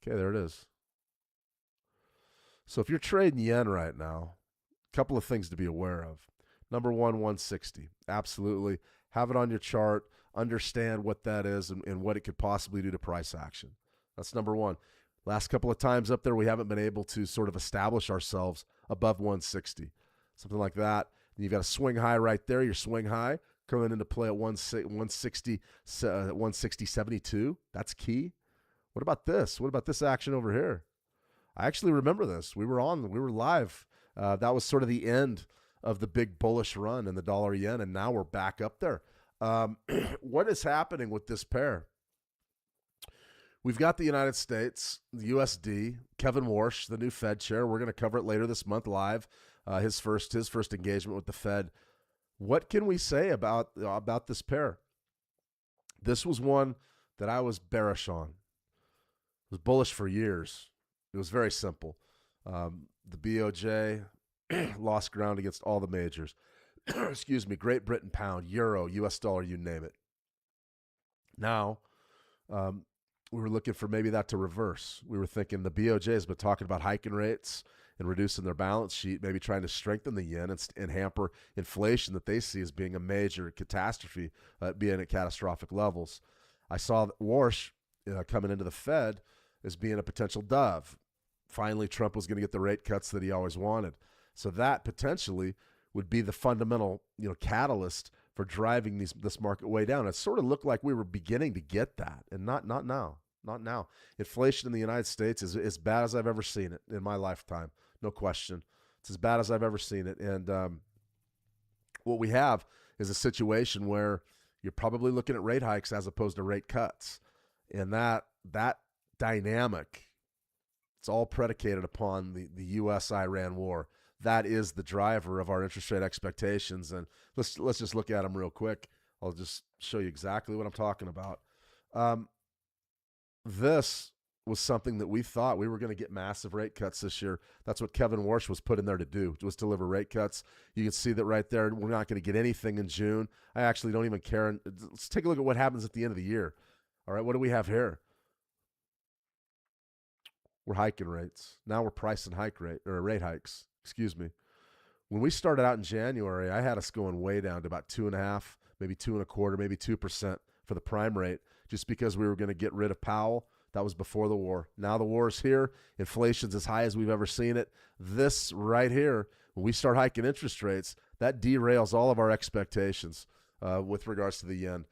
S1: Okay, there it is. So if you're trading yen right now, a couple of things to be aware of. Number one, 160. Absolutely. Have it on your chart. Understand what that is and what it could possibly do to price action. That's number one. Last couple of times up there, we haven't been able to sort of establish ourselves above 160. Something like that. And you've got a swing high right there. Your swing high coming into play at 160.72. That's key. What about this? What about this action over here? I actually remember this. We were live. That was sort of the end of the big bullish run in the dollar yen, and now we're back up there. What is happening with this pair? We've got the United States, the USD, Kevin Warsh, the new Fed chair. We're going to cover it later this month live. His first engagement with the Fed. What can we say about this pair? This was one that I was bearish on. It was bullish for years. It was very simple. The BOJ lost ground against all the majors. Excuse me, Great Britain pound, euro, US dollar, you name it. Now, we were looking for maybe that to reverse. We were thinking the BOJ has been talking about hiking rates and reducing their balance sheet, maybe trying to strengthen the yen and hamper inflation that they see as being a major catastrophe, being at catastrophic levels. I saw Warsh coming into the Fed as being a potential dove. Finally, Trump was going to get the rate cuts that he always wanted. So that potentially would be the fundamental, catalyst for driving this market way down. It sort of looked like we were beginning to get that, and not now. Not now. Inflation in the United States is as bad as I've ever seen it in my lifetime. No question. It's as bad as I've ever seen it. And what we have is a situation where you're probably looking at rate hikes as opposed to rate cuts. And that dynamic, it's all predicated upon the U.S.-Iran war. That is the driver of our interest rate expectations. And let's just look at them real quick. I'll just show you exactly what I'm talking about. This was something that we thought we were going to get massive rate cuts this year. That's what Kevin Warsh was put in there to do, was deliver rate cuts. You can see that right there. We're not going to get anything in June. I actually don't even care. Let's take a look at what happens at the end of the year. All right, what do we have here? We're hiking rates. Now we're pricing rate hikes. Excuse me. When we started out in January, I had us going way down to about 2.5%, maybe 2.25%, maybe 2% for the prime rate, just because we were going to get rid of Powell. That was before the war. Now the war is here. Inflation's as high as we've ever seen it. This right here, when we start hiking interest rates, that derails all of our expectations with regards to the yen.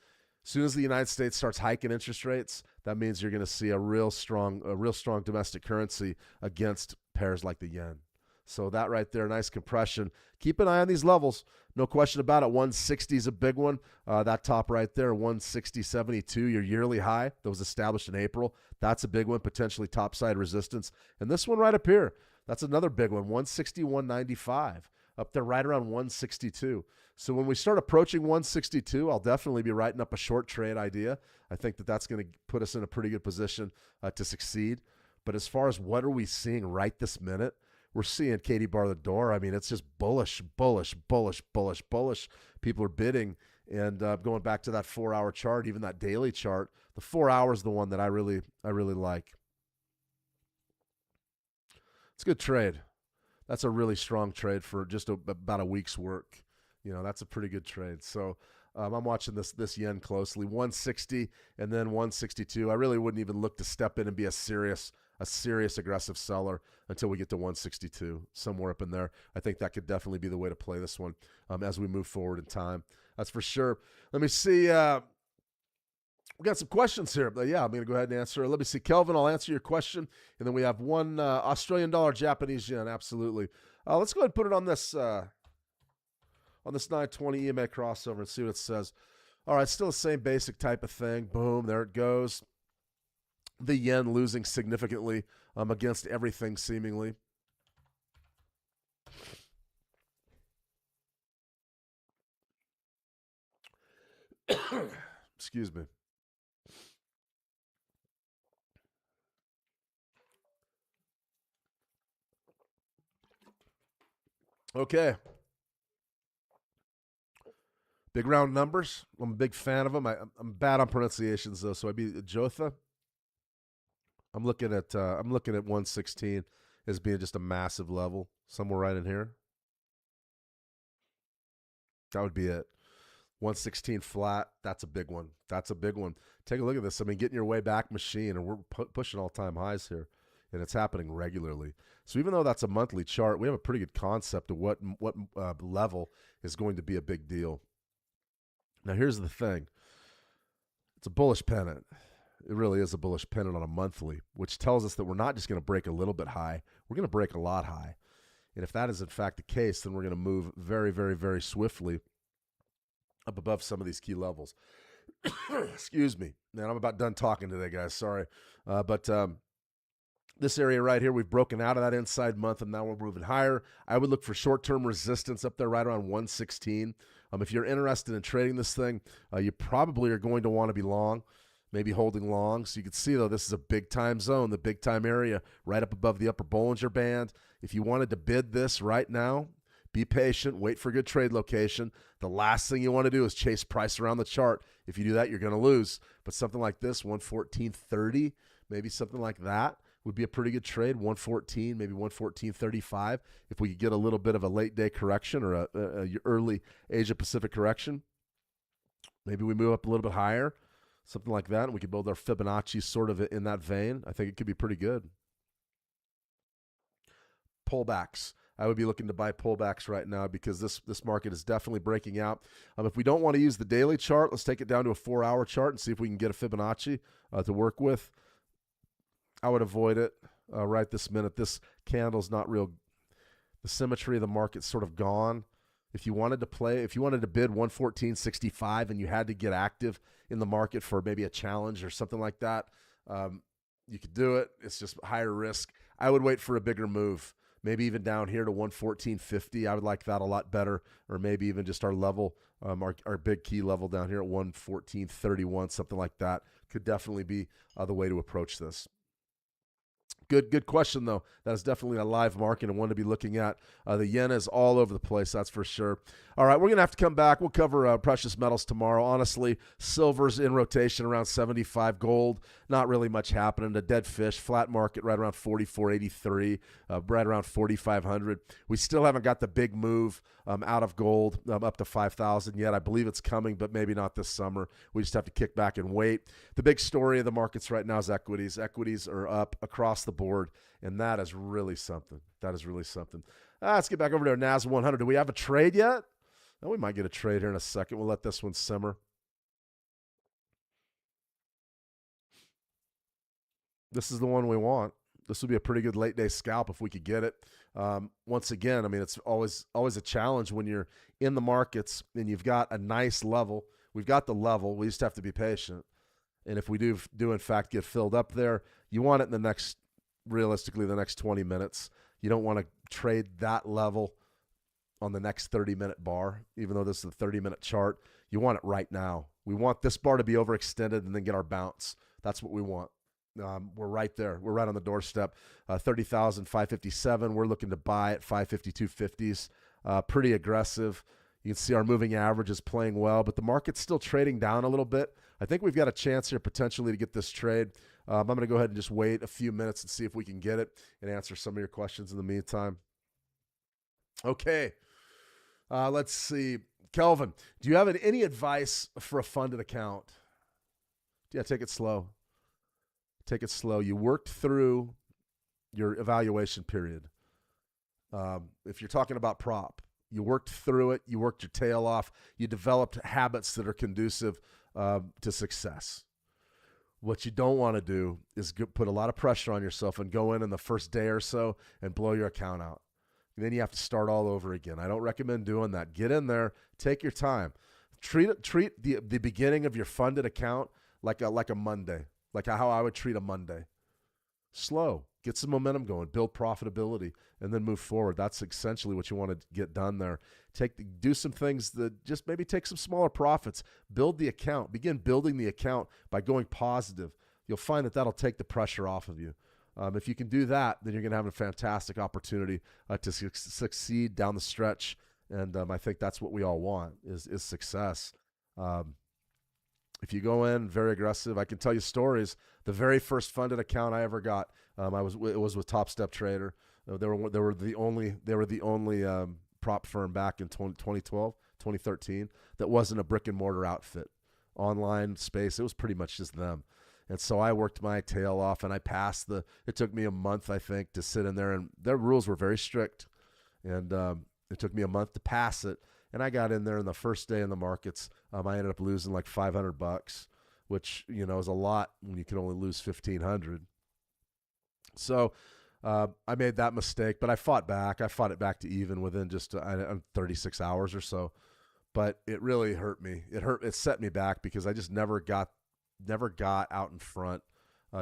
S1: As soon as the United States starts hiking interest rates, that means you're going to see a real strong domestic currency against pairs like the yen. So that right there, nice compression. Keep an eye on these levels. No question about it. 160 is a big one. That top right there, 160.72, your yearly high that was established in April. That's a big one, potentially topside resistance. And this one right up here, that's another big one, 161.95. Up there right around 162. So when we start approaching 162, I'll definitely be writing up a short trade idea. I think that's going to put us in a pretty good position to succeed. But as far as what are we seeing right this minute, we're seeing Katie bar the door. I mean, it's just bullish, bullish, bullish, bullish, bullish. People are bidding. And going back to that 4-hour chart, even that daily chart, the 4 hours is the one that I really like. It's a good trade. That's a really strong trade for just about a week's work. That's a pretty good trade. So I'm watching this yen closely. 160 and then 162. I really wouldn't even look to step in and be a serious aggressive seller until we get to 162, somewhere up in there. I think that could definitely be the way to play this one as we move forward in time. That's for sure. Let me see. We got some questions here. But yeah, I'm going to go ahead and answer. Let me see. Kelvin, I'll answer your question. And then we have one Australian dollar, Japanese yen. Absolutely. Let's go ahead and put it on this 920 EMA crossover and see what it says. All right, still the same basic type of thing. Boom, there it goes. The yen losing significantly against everything seemingly. Excuse me. Okay. Big round numbers. I'm a big fan of them. I'm bad on pronunciations though, so I'd be Jotha. I'm looking at 116 as being just a massive level, somewhere right in here. That would be it. 116 flat. That's a big one. That's a big one. Take a look at this. I mean, getting your way back machine, and we're pushing all-time highs here, and it's happening regularly. So even though that's a monthly chart, we have a pretty good concept of what level is going to be a big deal. Now, here's the thing. It's a bullish pennant. It really is a bullish pennant on a monthly, which tells us that we're not just going to break a little bit high. We're going to break a lot high. And if that is, in fact, the case, then we're going to move very, very, very swiftly up above some of these key levels. Excuse me. Man, I'm about done talking today, guys. Sorry. But this area right here, we've broken out of that inside month, and now we're moving higher. I would look for short-term resistance up there right around 116. If you're interested in trading this thing, you probably are going to want to be long, maybe holding long. So you can see, though, this is a big-time zone, the big-time area right up above the upper Bollinger Band. If you wanted to bid this right now, be patient, wait for a good trade location. The last thing you want to do is chase price around the chart. If you do that, you're going to lose. But something like this, 114.30, maybe something like that, would be a pretty good trade. 114, maybe 114.35. If we could get a little bit of a late day correction or a early Asia Pacific correction, maybe we move up a little bit higher, something like that, and we could build our Fibonacci sort of in that vein. I think it could be pretty good. Pullbacks. I would be looking to buy pullbacks right now because this market is definitely breaking out. If we don't want to use the daily chart, let's take it down to a 4-hour chart and see if we can get a Fibonacci to work with. I would avoid it right this minute. This candle's not real. The symmetry of the market's sort of gone. If you wanted to bid 114.65 and you had to get active in the market for maybe a challenge or something like that, you could do it. It's just higher risk. I would wait for a bigger move. Maybe even down here to 114.50. I would like that a lot better. Or maybe even just our level, our big key level down here at 114.31, something like that. Could definitely be the way to approach this. Good question, though. That is definitely a live market and one to be looking at. The yen is all over the place, that's for sure. All right, we're going to have to come back. We'll cover precious metals tomorrow. Honestly, silver's in rotation around 75. Gold, not really much happening. A dead fish, flat market right around 44.83, right around 4,500. We still haven't got the big move out of gold up to 5,000 yet. I believe it's coming, but maybe not this summer. We just have to kick back and wait. The big story of the markets right now is equities. Equities are up across the board, and that is really something. That is really something. Let's get back over to our NASDAQ 100. Do we have a trade yet? No, we might get a trade here in a second. We'll let this one simmer. This is the one we want. This would be a pretty good late day scalp if we could get it. Once again, I mean, it's always a challenge when you're in the markets and you've got a nice level. We've got the level. We just have to be patient. And if we do in fact get filled up there, you want it in realistically the next 20 minutes. You don't want to trade that level on the next 30-minute bar, even though this is a 30-minute chart. You want it right now. We want this bar to be overextended and then get our bounce. That's what we want. We're right there. We're right on the doorstep. 30,557. We're looking to buy at 552.50s. Pretty aggressive. You can see our moving average is playing well, but the market's still trading down a little bit. I think we've got a chance here potentially to get this trade. I'm going to go ahead and just wait a few minutes and see if we can get it and answer some of your questions in the meantime. Okay. Let's see. Kelvin, do you have any advice for a funded account? Yeah, take it slow. Take it slow. You worked through your evaluation period. If you're talking about prop, you worked through it. You worked your tail off. You developed habits that are conducive to success. What you don't want to do is put a lot of pressure on yourself and go in the first day or so and blow your account out. And then you have to start all over again. I don't recommend doing that. Get in there. Take your time. Treat the beginning of your funded account like a Monday, like how I would treat a Monday. Slow.
S10: get some momentum going, build profitability, and then move forward. That's essentially what you want to get done there. Do some things that just maybe take some smaller profits, build the account, begin building the account by going positive. You'll find that that'll take the pressure off of you. If you can do that, then you're going to have a fantastic opportunity to succeed down the stretch. And I think that's what we all want is success. If you go in very aggressive, I can tell you stories. The very first funded account I ever got, it was with Top Step Trader. They were the only prop firm back in 2012, 2013 that wasn't a brick and mortar outfit, online space. It was pretty much just them. And so I worked my tail off, and I passed it took me a month, I think, to sit in there, and their rules were very strict. And it took me a month to pass it. And I got in there, and the first day in the markets, I ended up losing like $500, which, is a lot when you can only lose $1,500. So I made that mistake, but I fought back. I fought it back to even within just 36 hours or so. But it really hurt me. It set me back because I just never got out in front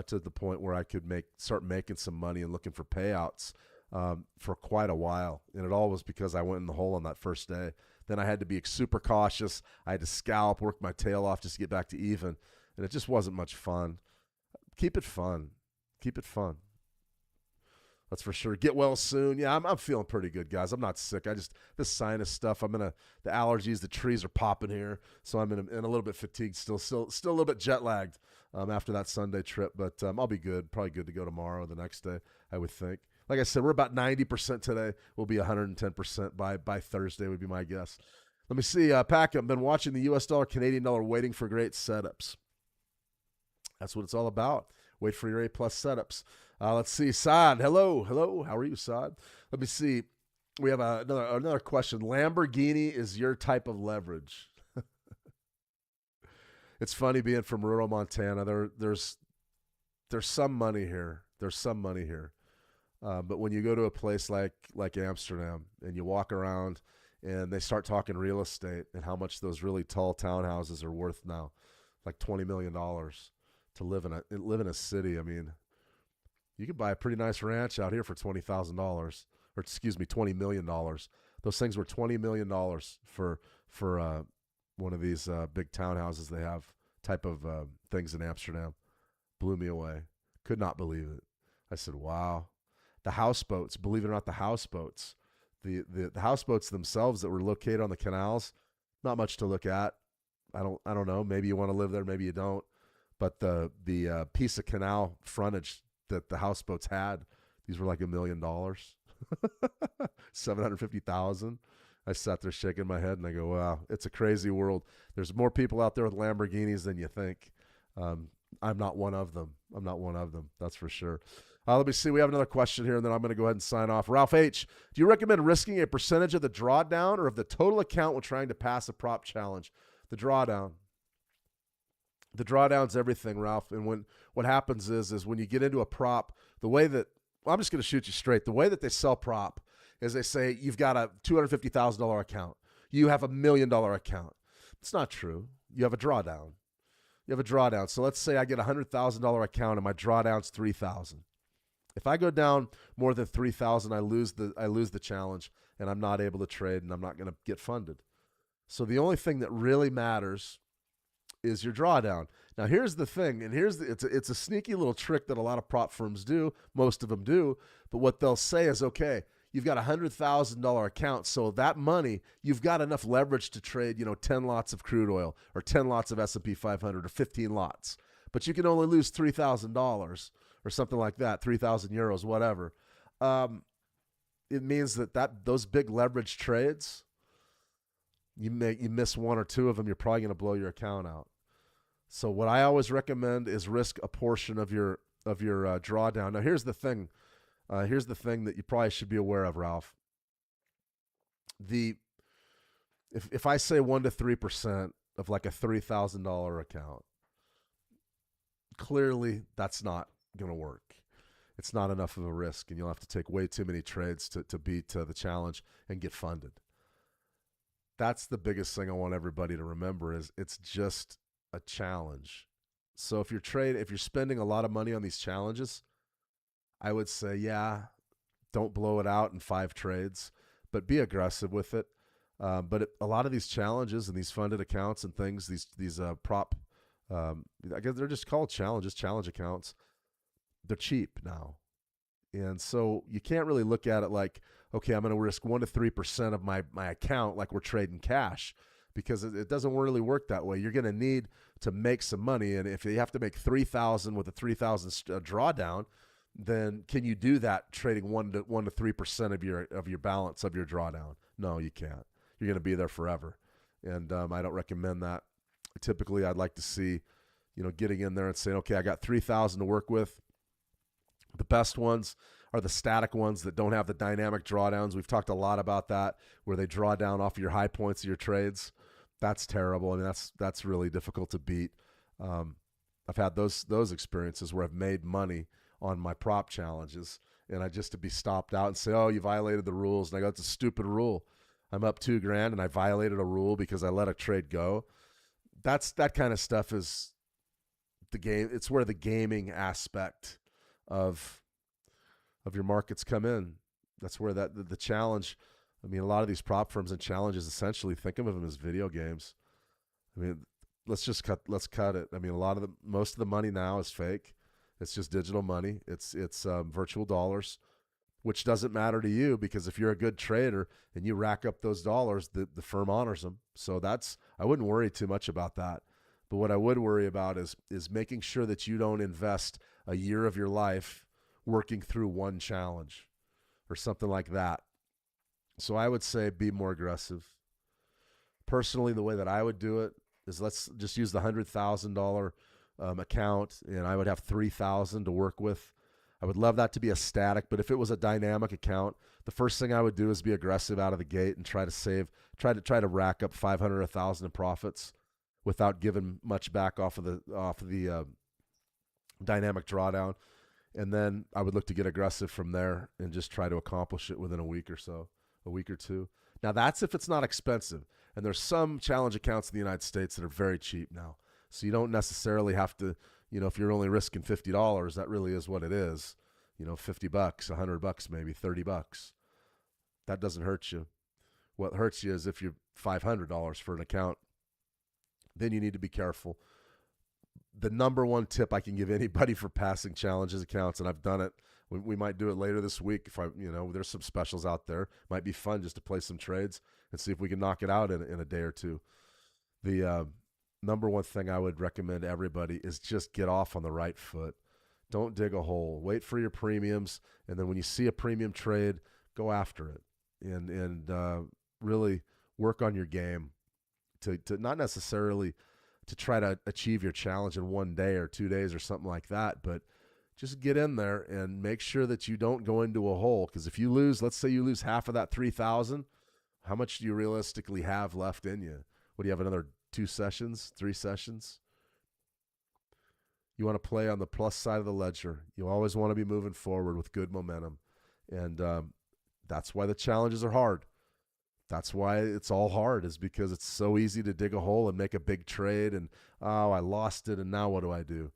S10: to the point where I could start making some money and looking for payouts for quite a while. And it all was because I went in the hole on that first day. Then I had to be super cautious. I had to scalp, work my tail off just to get back to even. And it just wasn't much fun. Keep it fun. Keep it fun. That's for sure. Get well soon. Yeah, I'm feeling pretty good, guys. I'm not sick. This sinus stuff, the allergies, the trees are popping here. So I'm in a little bit fatigued still a little bit jet lagged after that Sunday trip. But I'll be good. Probably good to go tomorrow or the next day, I would think. Like I said, we're about 90% today. We'll be 110% by Thursday would be my guess. Let me see. Pack, I've been watching the U.S. dollar, Canadian dollar, waiting for great setups. That's what it's all about. Wait for your A-plus setups. Let's see. Saad, hello. How are you, Saad? Let me see. We have another question. Lamborghini is your type of leverage. It's funny being from rural Montana. There's some money here. But when you go to a place like Amsterdam and you walk around and they start talking real estate and how much those really tall townhouses are worth now, like $20 million to live in a city. I mean, you could buy a pretty nice ranch out here for $20,000, or $20 million. Those things were $20 million for one of these big townhouses they have type of things in Amsterdam. Blew me away. Could not believe it. I said, wow. The houseboats, believe it or not, the houseboats themselves that were located on the canals, not much to look at. I don't know. Maybe you want to live there, maybe you don't. But the piece of canal frontage that the houseboats had, these were like $1 million, $750,000. I sat there shaking my head and I go, wow, it's a crazy world. There's more people out there with Lamborghinis than you think. I'm not one of them. That's for sure. Let me see. We have another question here, and then I'm going to go ahead and sign off. Ralph H., do you recommend risking a percentage of the drawdown or of the total account when trying to pass a prop challenge? The drawdown. The drawdown's everything, Ralph. And what happens is when you get into a prop, I'm just going to shoot you straight. The way that they sell prop is they say you've got a $250,000 account. You have $1 million account. It's not true. You have a drawdown. So let's say I get a $100,000 account and my drawdown's $3,000. If I go down more than $3,000, I lose the challenge and I'm not able to trade and I'm not going to get funded. So the only thing that really matters is your drawdown. Now here's the thing, and it's a sneaky little trick that a lot of prop firms do. Most of them do, but what they'll say is, okay, you've got a $100,000 account, so that money you've got enough leverage to trade, 10 lots of crude oil or 10 lots of S&P 500 or 15 lots, but you can only lose $3,000 or something like that, 3,000 euros, whatever. It means that those big leverage trades, you miss one or two of them, you're probably going to blow your account out. So what I always recommend is risk a portion of your drawdown. Now here's the thing. Here's the thing that you probably should be aware of, Ralph. If I say 1 to 3% of like a $3,000 account, clearly that's not going to work. It's not enough of a risk, and you'll have to take way too many trades to beat the challenge and get funded. That's the biggest thing I want everybody to remember is it's just a challenge. So if you're spending a lot of money on these challenges, I would say, yeah, don't blow it out in 5 trades, but be aggressive with it. A lot of these challenges and these funded accounts and things, these prop, I guess they're just called challenges, challenge accounts. They're cheap now. And so you can't really look at it like, okay, I'm going to risk 1 to 3% of my account like we're trading cash, because it doesn't really work that way. You're going to need to make some money. And if you have to make 3,000 with a 3,000 drawdown, then can you do that trading 1 to 3% of your balance of your drawdown? No, you can't. You're going to be there forever. And I don't recommend that. Typically, I'd like to see, getting in there and saying, okay, I got 3,000 to work with. The best ones are the static ones that don't have the dynamic drawdowns. We've talked a lot about that, where they draw down off your high points of your trades. That's terrible. I mean, that's really difficult to beat. I've had those experiences where I've made money on my prop challenges, and I just to be stopped out and say, oh, you violated the rules. And I go, it's a stupid rule. I'm up $2,000 and I violated a rule because I let a trade go. That kind of stuff is the game. It's where the gaming aspect of your markets come in. That's where the challenge. I mean, a lot of these prop firms and challenges, essentially think of them as video games. I mean, let's cut it. I mean, most of the money now is fake. It's just digital money. It's virtual dollars, which doesn't matter to you, because if you're a good trader and you rack up those dollars, the firm honors them. So I wouldn't worry too much about that. But what I would worry about is making sure that you don't invest a year of your life working through one challenge or something like that. So I would say be more aggressive. Personally, the way that I would do it is, let's just use the $100,000 account, and I would have 3,000 to work with. I would love that to be a static, but if it was a dynamic account, the first thing I would do is be aggressive out of the gate and try to rack up 500 or 1,000 in profits without giving much back off of the dynamic drawdown. And then I would look to get aggressive from there and just try to accomplish it within a week or two. Now, that's if it's not expensive. And there's some challenge accounts in the United States that are very cheap now. So you don't necessarily have to, if you're only risking $50, that really is what it is. $50, $100 maybe, $30. That doesn't hurt you. What hurts you is if you're $500 for an account, then you need to be careful. The number one tip I can give anybody for passing challenges accounts, and I've done it, we might do it later this week. If there's some specials out there, might be fun just to play some trades and see if we can knock it out in a day or two. The number one thing I would recommend to everybody is just get off on the right foot. Don't dig a hole. Wait for your premiums, and then when you see a premium trade, go after it, and really work on your game to not necessarily to try to achieve your challenge in 1 day or 2 days or something like that, but just get in there and make sure that you don't go into a hole. Because if you lose, let's say you lose half of that 3,000, how much do you realistically have left in you? What do you have, another 2 sessions, 3 sessions? You want to play on the plus side of the ledger. You always want to be moving forward with good momentum. And that's why the challenges are hard. That's why it's all hard, is because it's so easy to dig a hole and make a big trade and, oh, I lost it, and now what do I do?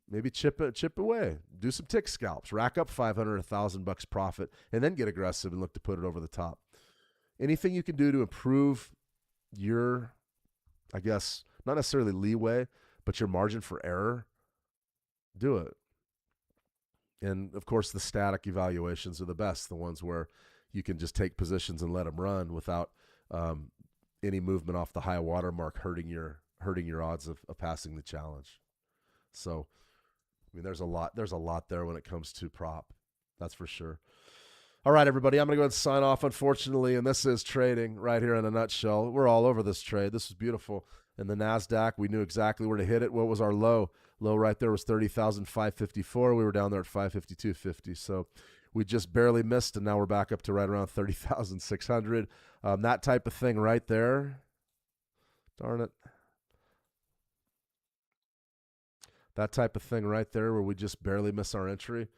S10: Maybe chip away. Do some tick scalps. Rack up 500 or 1,000 bucks profit, and then get aggressive and look to put it over the top. Anything you can do to improve your, I guess, not necessarily leeway, but your margin for error, do it. And, of course, the static evaluations are the best, the ones where you can just take positions and let them run without any movement off the high water mark hurting your odds of passing the challenge. So, I mean, there's a lot there when it comes to prop. That's for sure. All right, everybody, I'm going to go ahead and sign off, unfortunately, and this is trading right here in a nutshell. We're all over this trade. This is beautiful. And the NASDAQ, we knew exactly where to hit it. What was our low? Low right there was 30,554. We were down there at 552.50. So we just barely missed, and now we're back up to right around 30,600. That type of thing right there. Darn it. That type of thing right there where we just barely miss our entry.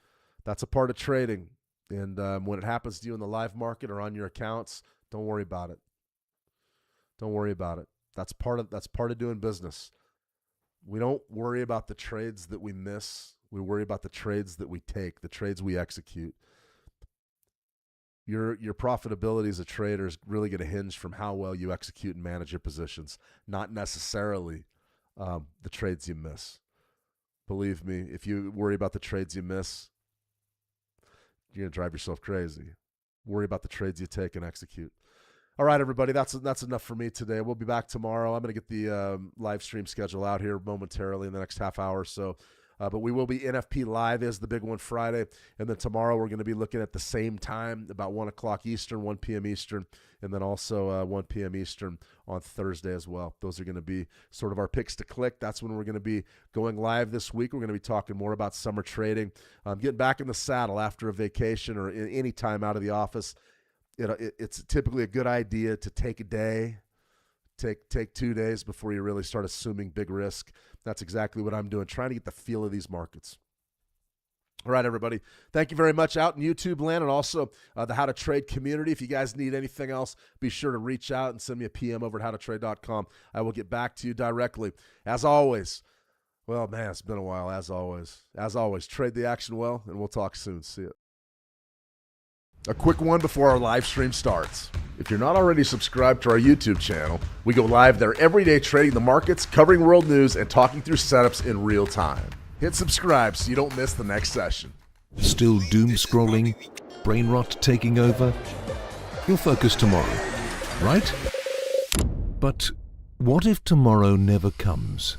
S10: That's a part of trading. And when it happens to you in the live market or on your accounts, don't worry about it. Don't worry about it. That's part of doing business. We don't worry about the trades that we miss. We worry about the trades that we take, the trades we execute. Your profitability as a trader is really going to hinge from how well you execute and manage your positions, not necessarily the trades you miss. Believe me, if you worry about the trades you miss, you're going to drive yourself crazy. Worry about the trades you take and execute. All right, everybody, that's enough for me today. We'll be back tomorrow. I'm going to get the live stream schedule out here momentarily in the next half hour or so. But we will be NFP Live is the big one Friday. And then tomorrow we're going to be looking at the same time, about 1 o'clock Eastern, 1 p.m. Eastern, and then also 1 p.m. Eastern on Thursday as well. Those are going to be sort of our picks to click. That's when we're going to be going live this week. We're going to be talking more about summer trading, getting back in the saddle after a vacation or any time out of the office. It's typically a good idea to take a day, take 2 days before you really start assuming big risk. That's exactly what I'm doing, trying to get the feel of these markets. All right, everybody. Thank you very much out in YouTube land and also the How to Trade community. If you guys need anything else, be sure to reach out and send me a PM over at howtotrade.com. I will get back to you directly. As always, well, man, it's been a while. As always, trade the action well, and we'll talk soon. See you. A quick one before our live stream starts. If you're not already subscribed to our YouTube channel, we go live there every day trading the markets, covering world news, and talking through setups in real time. Hit subscribe so you don't miss the next session.
S2: Still doom scrolling? Brain rot taking over? You'll focus tomorrow, right? But what if tomorrow never comes?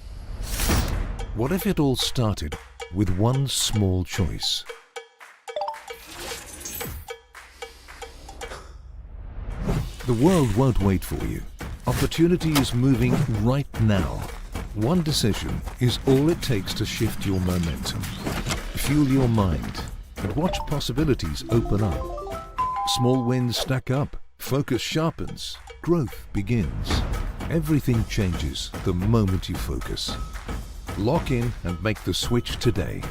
S2: What if it all started with one small choice? The world won't wait for you. Opportunity is moving right now. One decision is all it takes to shift your momentum. Fuel your mind and watch possibilities open up. Small wins stack up, focus sharpens, growth begins. Everything changes the moment you focus. Lock in and make the switch today.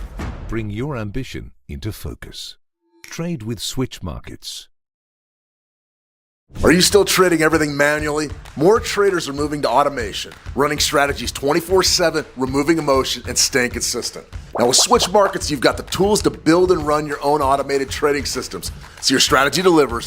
S2: Bring your ambition into focus. Trade with Switch Markets.
S1: Are you still trading everything manually? More traders are moving to automation, running strategies 24/7, removing emotion, and staying consistent. Now with Switch Markets, you've got the tools to build and run your own automated trading systems, so your strategy delivers